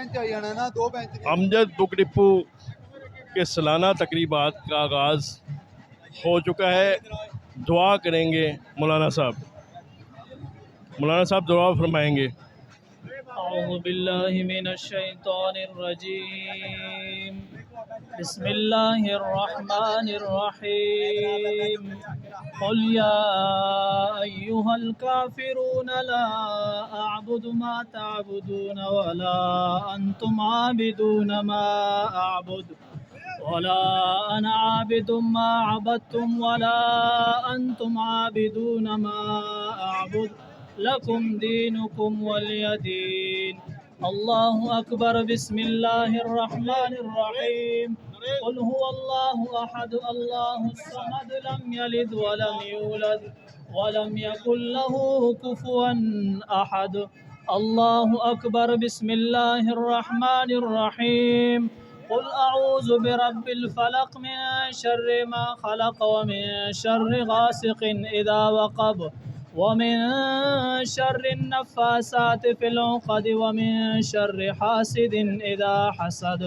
Bench आ जाना ना, 2 bench नहीं। अमजद बुक डिपो के सालाना तकरीबात का आगाज़ हो चुका है। दुआ करेंगे मौलाना साहब दुआ फरमाएंगे। अऊज़ु बिल्लाहि मिनश शैतानिर रजीम। बिस्मिल्लाहिर रहमानिर रहीम। क़ुल या अय्युहल काफ़िरून ला अअबुदु मा तअबुदून वला अंतुम आबिदून मा अअबुदु वला अना आबिदुम मा अबदतुम वला अंतुम आबिदून मा अअबुदु लकुम दीनुकुम वलिय दीन। अल्लाहु अकबर। बिस्मिल्लाहिर रहमानिर रहीम। क़ुल हुवल्लाहु अहद अल्लाहुस समद लम यलिद वलम यूलद वलम यकुल लहू कुफुवन अहद। अल्लाहु अकबर। बिस्मिल्लाहिर रहमानिर रहीम। क़ुल अऊज़ु बिरब्बिल फलक़ मिन शर्रि मा खलक़ व मिन शर्रि गासिक़िन इज़ा वक़ब व मिन शर्रि नफ़्फ़ासाति फ़िल उक़द व मिन शर्रि हासिदिन इज़ा हसद।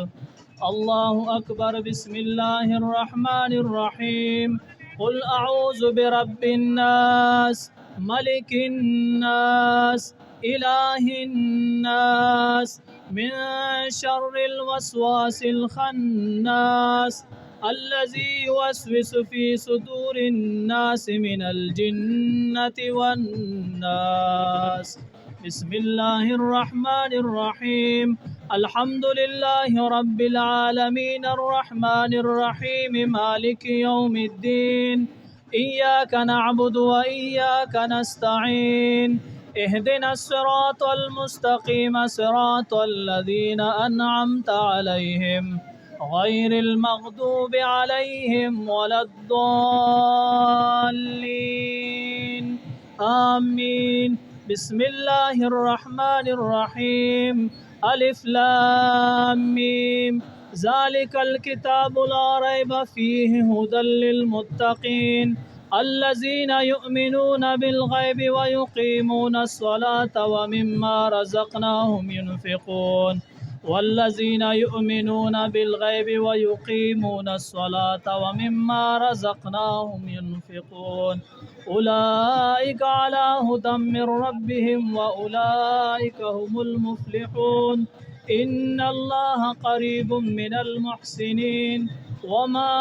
अल्लाहु अकबर। बिस्मिल्लाहिर रहमानिर रहीम। क़ुल अऊज़ु बिरब्बिन नास मलिकिन नास इलाहिन नास मिन शर्रिल वस्वासिल खन्नास अल्लज़ी युवस्विसु फ़ी सुदूरिन नास मिनल जिन्नति वन्नास। बिस्मिल्लाहिर रहमानिर रहीम। अल्हम्दुलिल्लाहि रब्बिल आलमीन अर्रहमानिर रहीम मालिकि यौमिद्दीन। इय्याका नअबुदु व इय्याका नस्तईन। इहदिनस सिरातल मुस्तक़ीम सिरातल लज़ीना अनअमता अलैहिम गैरिल मग़दूबि अलैहिम वलद्दाल्लीन। आमीन। बिस्मिल्लाहिर रहमानिर रहीम। अलिफ लाम मीम। ज़ालिकल किताबु ला रैब फ़ीहि हुदल लिल मुत्तक़ीन अल्लज़ीना युमिनूना बिल गैबि व युक़ीमूनस स्वलाता व मिम्मा रज़क़नाहुम युनफ़िक़ून। वल्लज़ीना युमिनूना बिल गैबि व युक़ीमूनस स्वलाता व मिम्मा रज़क़नाहुम युनफ़िक़ून उलाइका अला हुदम मिर रब्बिहिम व उलाइका हुमुल मुफ़्लिहून। इन्नल्लाहा क़रीबुम मिनल मुहसिनीन वमा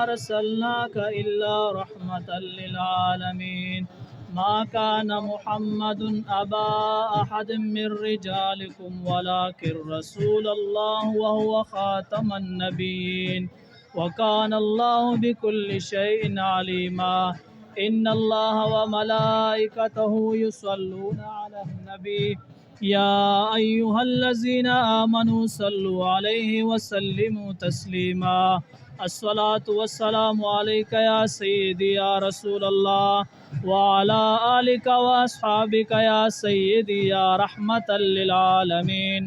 अरसलनाका इल्ला रहमतल लिल आलमीन। मा कान मुहम्मदुन अबा अहदिम मिर रिजालिकुम वलाकिन रसूलल्लाह व हुवा ख़ातमन नबिय्यीन व कानल्लाहु बिकुल्लि शैइन अलीमा। इन्नल्लाहा व मलाइकतहु युसल्लूना अलन नबी या अय्युहल्लज़ीना आमनू सल्लु अलैहि व सल्लिमू तस्लीमा। अस्सलातु वस्सलामु अलैका या सय्यदी या रसूलल्लाह व अला आलिका व अस्हाबिका या सय्यदी या रहमतल लिल आलमीन।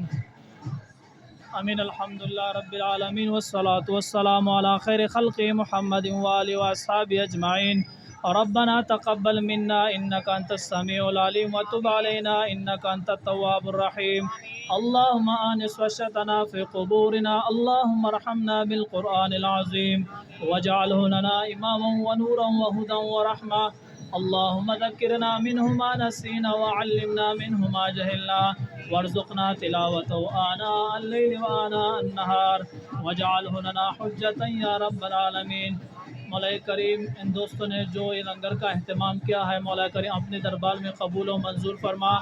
आमीन। अल्हम्दुलिल्लाह रब्बिल आलमीन वस्सलातु वस्सलामु अला खैरि खल्क़ि मुहम्मदिन व आलिहि व अस्हाबिहि अजमाइन। रब्बना तक़ब्बल मिन्ना इन्नका अंतस समीउल अलीम व तुब अलैना इन्नका अंतत तव्वाबुर रहीम। अल्लाहुम्मा आनिस वशतना फ़ी क़ुबूरिना अल्लाहुम्मा अर्हमना बिल क़ुरआनिल अज़ीम वजअलहु लना इमामन व नूरन व हुदन व रहमा। अल्लाहुम्मा ज़क्किरना मिन्हु मा नसीना व अल्लिमना मिन्हु मा जहलना वर्ज़ुक़ना तिलावतहु आना अल-लैलि व आना अन-नहार वजअलहु लना हुज्जतन या रब्बल आलमीन। मौला करीम इन दोस्तों ने जो ये लंगर का अहतमाम किया है मौला करीम अपने दरबार में कबूल व मंजूर फरमा।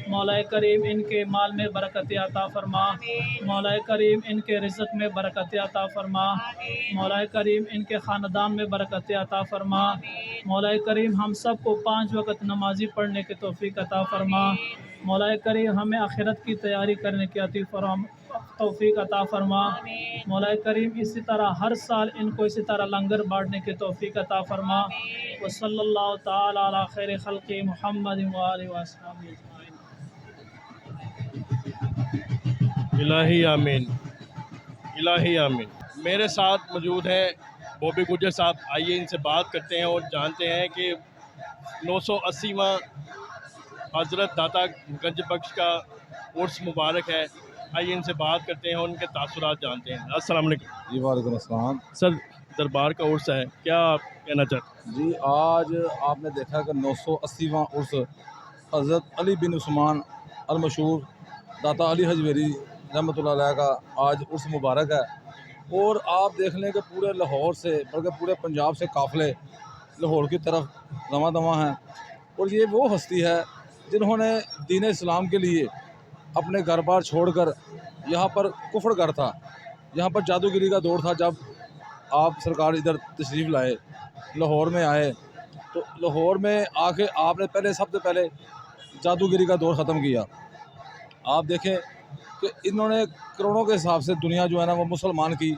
मौला करीम इनके माल में बरकत अता फरमा। मौला करीम इनके रिज़्क़ में बरकत अता फरमा। मौला करीम इनके ख़ानदान में बरकत अता फरमा। मौला करीम हम सब को 5 वक़्त नमाज़ी पढ़ने की तौफ़ीक़ अता फरमा। मौला करीम हमें आखिरत की तैयारी करने की तौफ़ीक़ अता फरमा। मौला करीम इसी तरह हर साल इनको इसी तरह लंगर बांटने की तौफ़ीक़ अता फरमा। व सल्लल्लाहु तआला अला खैरि खल्क़ि मुहम्मदिन व आलिहि व अस्हाबिहि अजमाइन। इलाही आमीन, इलाही आमीन। मेरे साथ मौजूद हैं बॉबी गुजर साहब। आइए इनसे बात करते हैं और जानते हैं कि 980वां हज़रत दाता गंज बख्श का उर्स मुबारक है। आइए इनसे बात करते हैं, उनके तासुरात जानते हैं। अस्सलाम वालेकुम। जी वालेकुम अस्सलाम। सर, दरबार का उर्स है, क्या आप कहना चाहते हैं? जी आज आपने देखा कि 980वां उर्स हज़रत अली बिन उस्मान अल मशहूर दाता अली हजवेरी रहमतुल्लाह अलैह का आज उर्स मुबारक है। और आप देख लें कि पूरे लाहौर से बल्कि पूरे पंजाब से काफ़िले लाहौर की तरफ रवां दवां हैं। और ये वो हस्ती है जिन्होंने दीन इस्लाम के लिए अपने घर बार छोड़कर यहाँ पर कुफ्र घर था, यहाँ पर जादूगिरी का दौर था। जब आप सरकार इधर तशरीफ़ लाए, लाहौर में आए, तो लाहौर में आके आपने पहले सबसे पहले जादूगिरी का दौर ख़त्म किया। आप देखें कि इन्होंने करोड़ों के हिसाब से दुनिया जो है ना वो मुसलमान की,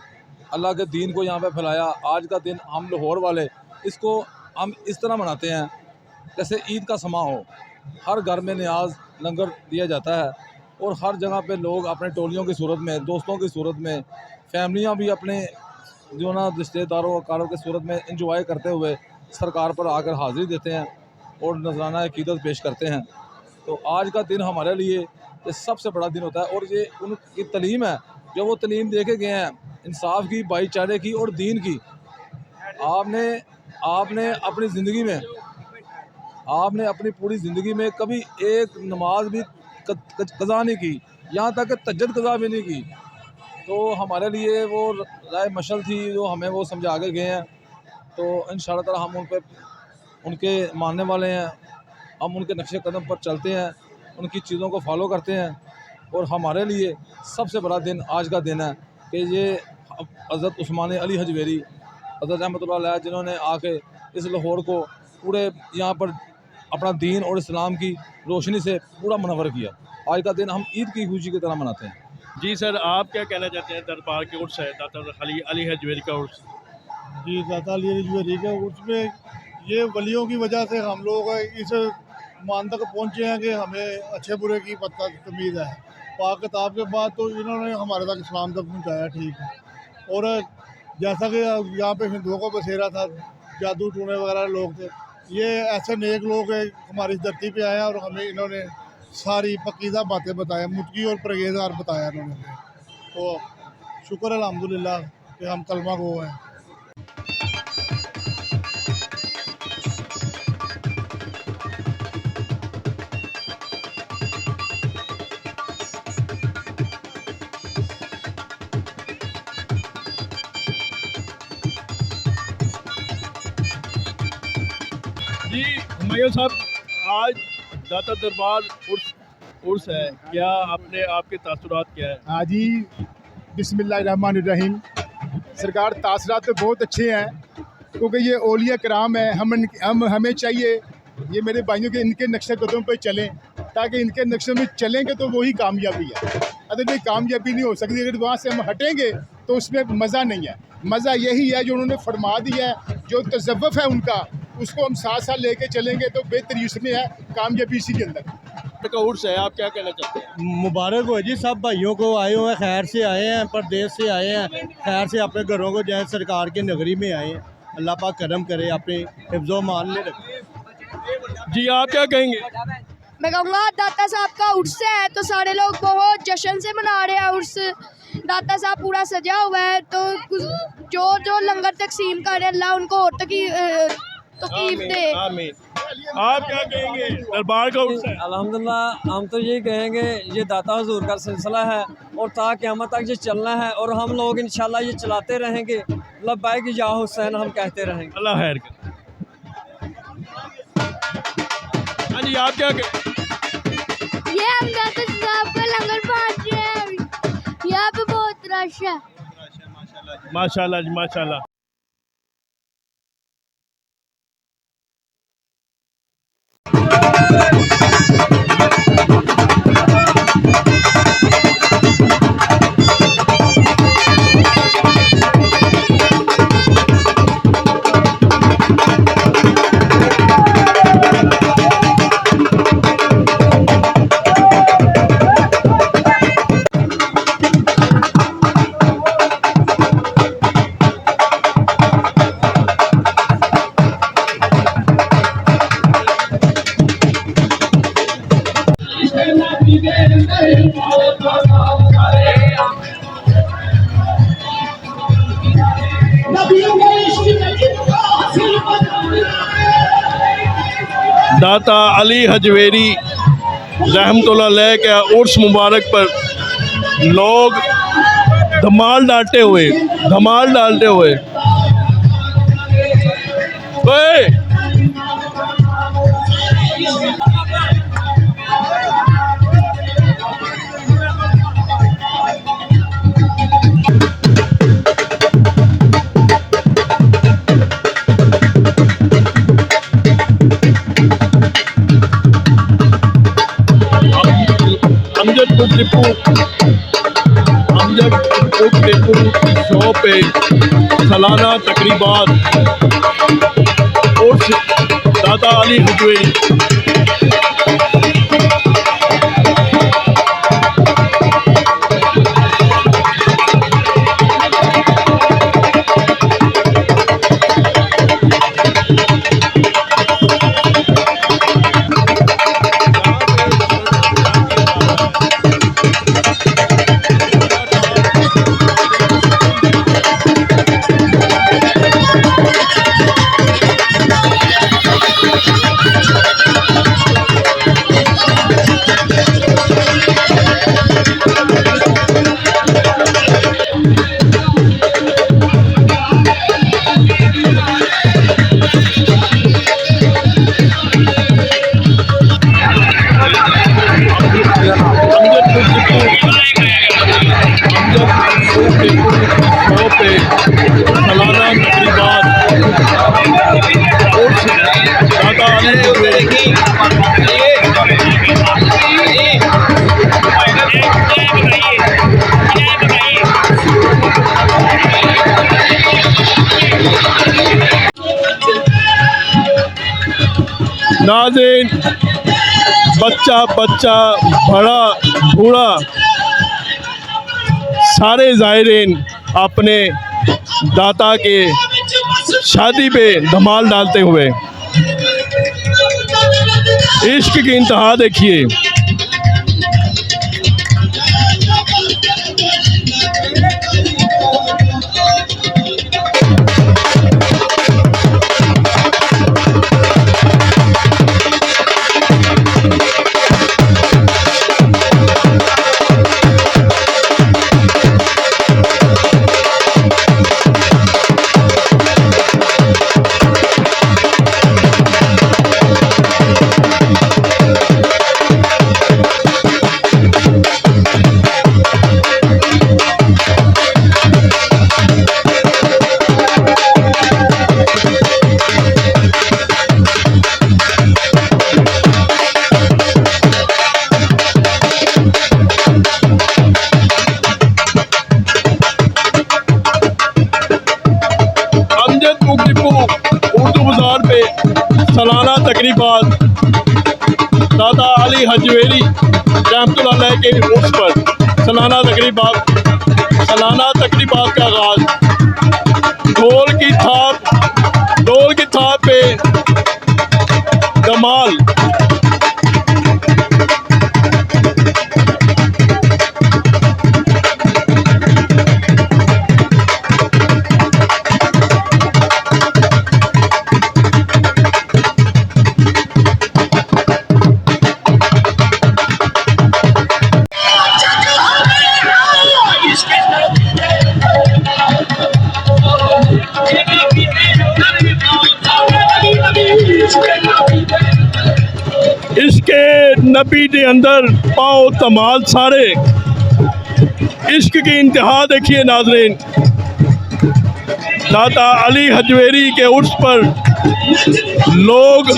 अल्लाह के दीन को यहाँ पे फैलाया। आज का दिन हम लाहौर वाले इसको हम इस तरह मनाते हैं जैसे ईद का समा हो। हर घर में न्याज लंगर दिया जाता है और हर जगह पे लोग अपने टोलियों की सूरत में, दोस्तों की सूरत में, फैमिलियाँ भी अपने जो ना रिश्तेदारों कारों की सूरत में इंजॉय करते हुए सरकार पर आकर हाज़िरी देते हैं और नजराना अक़ीदत पेश करते हैं। तो आज का दिन हमारे लिए ये सबसे बड़ा दिन होता है। और ये उनकी तलीम है जो वो तलीम दे के गए हैं, इंसाफ की, भाईचारे की और दीन की। आपने अपनी ज़िंदगी में, आपने अपनी पूरी ज़िंदगी में कभी एक नमाज भी कज़ा नहीं की, यहाँ तक कि तहज्जुद कज़ा भी नहीं की। तो हमारे लिए वो राय मशल थी जो हमें वो समझा के गए हैं। तो इंशाअल्लाह ताला हम उन पर उनके मानने वाले हैं, हम उनके नक्शे कदम पर चलते हैं, उनकी चीज़ों को फॉलो करते हैं। और हमारे लिए सबसे बड़ा दिन आज का दिन है कि ये हज़रत उस्मान अली हजवेरी हज़रत रहमतुल्लाह अलैह जिन्होंने आके इस लाहौर को पूरे यहाँ पर अपना दीन और इस्लाम की रोशनी से पूरा मुनव्वर किया। आज का दिन हम ईद की खुशी की तरह मनाते हैं। जी सर, आप क्या कहना चाहते हैं? दरबार के उर्स है, दाता अली हजवेरी का उर्स। जी दाता अली हजवेरी के उर्स में ये वलियों की वजह से हम लोग इस मान तक पहुँचे हैं कि हमें अच्छे बुरे की पता तमीज़ है। पाक किताब के बाद तो इन्होंने हमारे तक इस्लाम तक पहुँचाया, ठीक है। और जैसा कि यहाँ पे हिंदुओं को बसेरा था, जादू टूने वगैरह लोग थे, ये ऐसे नेक लोग हमारी धरती पे आए हैं और हमें इन्होंने सारी पकीज़ा बातें बताया, मुतकी और परहेज़गार बताया इन्होंने। तो शुक्र अल्हम्दुलिल्लाह कि हम कलमा गो हैं। जी हुमायूं साहब, आज दाता दरबार उर्स है, क्या आपके तासुरात क्या है? हाँ जी, बिस्मिल्लाहिर्रहमानिर्रहीम। सरकार तासरात तो बहुत अच्छे हैं क्योंकि ये औलिया कराम है। हमें चाहिए ये मेरे भाइयों के इनके नक्शे कदम पर चलें, ताकि इनके नक्शे में चलेंगे तो वही कामयाबी है। अगर ये कामयाबी नहीं हो सकती, अगर वहाँ से हम हटेंगे तो उसमें मज़ा नहीं है। मज़ा यही है जो उन्होंने फरमा दिया है, जो तज़व्वुफ़ है उनका, उसको हम साथ साथ लेके चलेंगे तो बेहतरी उसमें है, कामयाबी इसी के अंदर। का उर्स है, आप क्या कहना चाहते हैं? मुबारक हो जी, सब भाइयों को आए हुए हैं, खैर से आए हैं, परदेश से आए हैं, खैर से अपने घरों को जो है सरकार की नगरी में आए हैं। अल्लाह पाक करम करे, अपने हिफ्ज़ो मान में रखे। जी आप क्या कहेंगे? मैं कहूँगा दाता साहब का उर्स है तो सारे लोग बहुत जश्न से मना रहे हैं उर्स। दाता साहब पूरा सजा हुआ है, तो जो लंगर तकसीम कर रहे हैं, अल्लाह उनको और तकीफ दे। आमीन। आप क्या कहेंगे? दरबार का उर्स है। अल्हम्दुलिल्लाह, हम तो यही कहेंगे ये दाता हुजूर का सिलसिला है और ता क़यामत तक ये चलना है और हम लोग इंशाल्लाह ये चलाते रहेंगे। लब्बैक या हुसैन हम कहते रहेंगे। अल्लाह खैर करे। हाँ जी, आप क्या कहेंगे? ये हम दाता साहब का लंगर पहुँच रहे हैं, यहाँ पे बहुत रश है। माशाल्लाह जी, माशाल्लाह। Happy birthday. दाता अली हजवेरी रहमतुल्लाह अलैह के उर्स मुबारक पर लोग धमाल डालते हुए ओए! अमजद टिप्पू शो पे सालाना तकरीबात उर्स दाता अली हजवेरी। नाज़रीन, बच्चा बच्चा बड़ा बूढ़ा सारे ज़ायरीन अपने दाता के शादी पे धमाल डालते हुए इश्क की इंतहा देखिए। उर्दू बाज़ार पे सालाना तकरीबात दाता अली हजवेरी रहमतुल्लाह अलैह के उर्स पर सालाना तकरीबात का आगाज़ ढोल की थाप पे धमाल। इसके नबी के अंदर पाओ तमाल सारे, इश्क की इंतहा देखिए नाज़रीन। दाता अली हजवेरी के उर्स पर लोग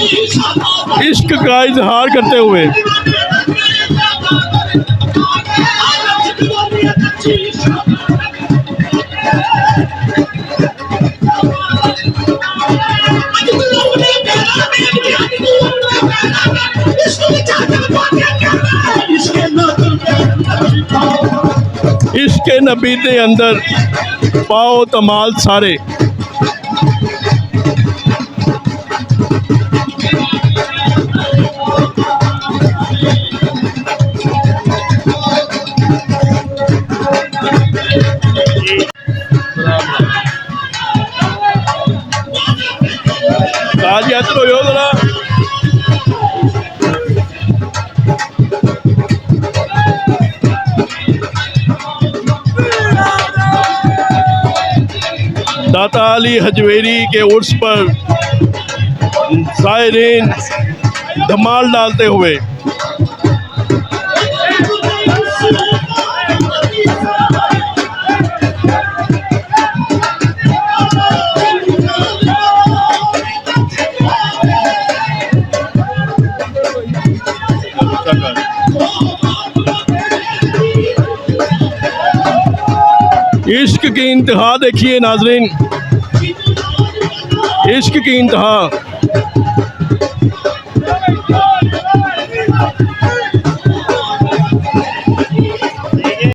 इश्क का इजहार करते हुए इसके नबी के अंदर पाओ तमाल सारे। ताजियत हो जरा दाता अली हजवेरी के उर्स पर ज़ायरीन धमाल डालते हुए। इश्क की इंतहा देखिए नाजरीन, इश्क की इंतहा।